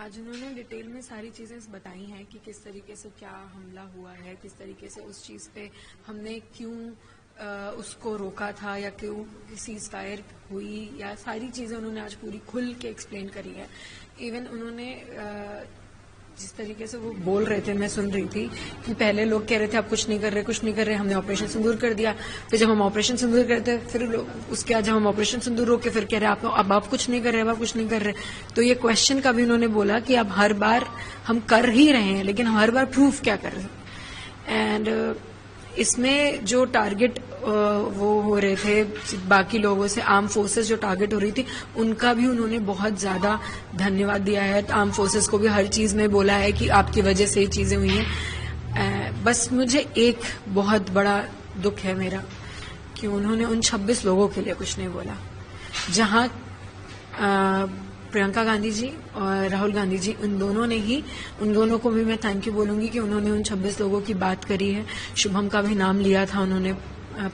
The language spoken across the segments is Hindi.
आज उन्होंने डिटेल में सारी चीजें बताई हैं कि किस तरीके से क्या हमला हुआ है, किस तरीके से उस चीज पे हमने क्यों उसको रोका था या क्यों सीज फायर हुई, या सारी चीजें उन्होंने आज पूरी खुल के एक्सप्लेन करी है। इवन उन्होंने जिस तरीके से वो बोल रहे थे, मैं सुन रही थी कि पहले लोग कह रहे थे आप कुछ नहीं कर रहे, कुछ नहीं कर रहे, हमने ऑपरेशन सिंदूर कर दिया। फिर जब हम ऑपरेशन सिंदूर करते फिर उसके बाद जब हम ऑपरेशन सिंदूर रोके फिर कह रहे अब आप कुछ नहीं कर रहे, अब आप कुछ नहीं कर रहे। तो ये क्वेश्चन का भी उन्होंने बोला कि अब हर बार हम कर ही रहे हैं, लेकिन हर बार प्रूफ क्या कर रहे हैं। एंड इसमें जो टारगेट वो हो रहे थे बाकी लोगों से, आर्म फोर्सेस जो टारगेट हो रही थी, उनका भी उन्होंने बहुत ज्यादा धन्यवाद दिया है। आर्म फोर्सेस को भी हर चीज में बोला है कि आपकी वजह से ये चीजें हुई हैं। बस मुझे एक बहुत बड़ा दुख है मेरा कि उन्होंने उन 26 लोगों के लिए कुछ नहीं बोला, जहां प्रियंका गांधी जी और राहुल गांधी जी उन दोनों को भी मैं थैंक यू बोलूंगी कि उन्होंने उन 26 लोगों की बात करी है। शुभम का भी नाम लिया था उन्होंने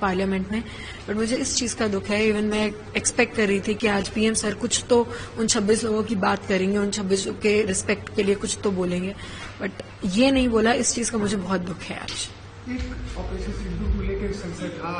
पार्लियामेंट में, बट मुझे इस चीज का दुख है। इवन मैं एक्सपेक्ट कर रही थी कि आज पीएम सर कुछ तो उन 26 लोगों की बात करेंगे, उन 26 के रिस्पेक्ट के लिए कुछ तो बोलेंगे, बट ये नहीं बोला। इस चीज का मुझे बहुत दुख है आज। एक ऑपरेशन सिंदूर को लेकर संशय था,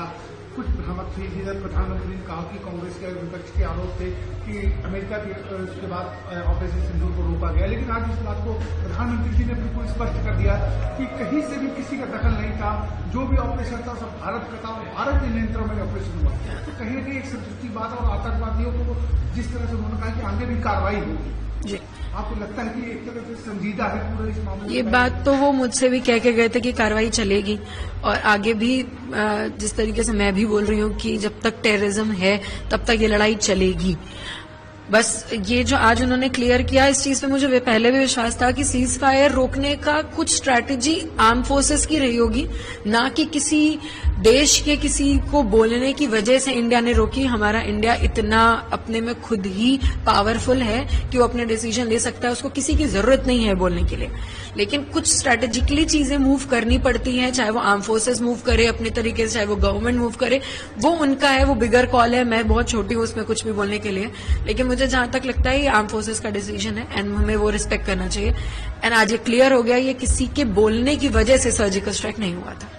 कुछ भ्रामक थी, जिधर प्रधानमंत्री ने कहा कि कांग्रेस के विपक्ष के आरोप थे कि अमेरिका के बाद ऑपरेशन सिंदूर को रोका गया, लेकिन आज इस बात को प्रधानमंत्री जी ने बिल्कुल स्पष्ट कर दिया कि कहीं से भी किसी का दखल नहीं था, जो भी ऑपरेशन था सब भारत का था और भारत के नियंत्रण में ऑपरेशन हुआ। तो कहीं न कहीं एक संतुष्टि बात, और आतंकवादियों को जिस तरह से उन्होंने कहा कि आगे भी कार्रवाई होगी, जी आपको लगता है कि एक तरह से संजीदा है पूरे इस मामले? ये बात तो वो मुझसे भी कह के गए थे कि कार्रवाई चलेगी, और आगे भी जिस तरीके से मैं भी बोल रही हूँ कि जब तक टेररिज्म है तब तक ये लड़ाई चलेगी। बस ये जो आज उन्होंने क्लियर किया, इस चीज पे मुझे पहले भी विश्वास था कि सीज फायर रोकने का कुछ स्ट्रैटेजी आर्म फोर्सेस की रही होगी, ना कि किसी देश के किसी को बोलने की वजह से इंडिया ने रोकी। हमारा इंडिया इतना अपने में खुद ही पावरफुल है कि वो अपने डिसीजन ले सकता है, उसको किसी की जरूरत नहीं है बोलने के लिए। लेकिन कुछ स्ट्रैटेजिकली चीजें मूव करनी पड़ती हैं, चाहे वो आर्म फोर्सेस मूव करे अपने तरीके से, चाहे वो गवर्नमेंट मूव करे, वो उनका है, वो बिगर कॉल है। मैं बहुत छोटी हूं उसमें कुछ भी बोलने के लिए, लेकिन मुझे जहां तक लगता है ये आर्म फोर्सेस का डिसीजन है एंड हमें वो रिस्पेक्ट करना चाहिए। एंड आज ये क्लियर हो गया, ये किसी के बोलने की वजह से सर्जिकल स्ट्राइक नहीं हुआ था।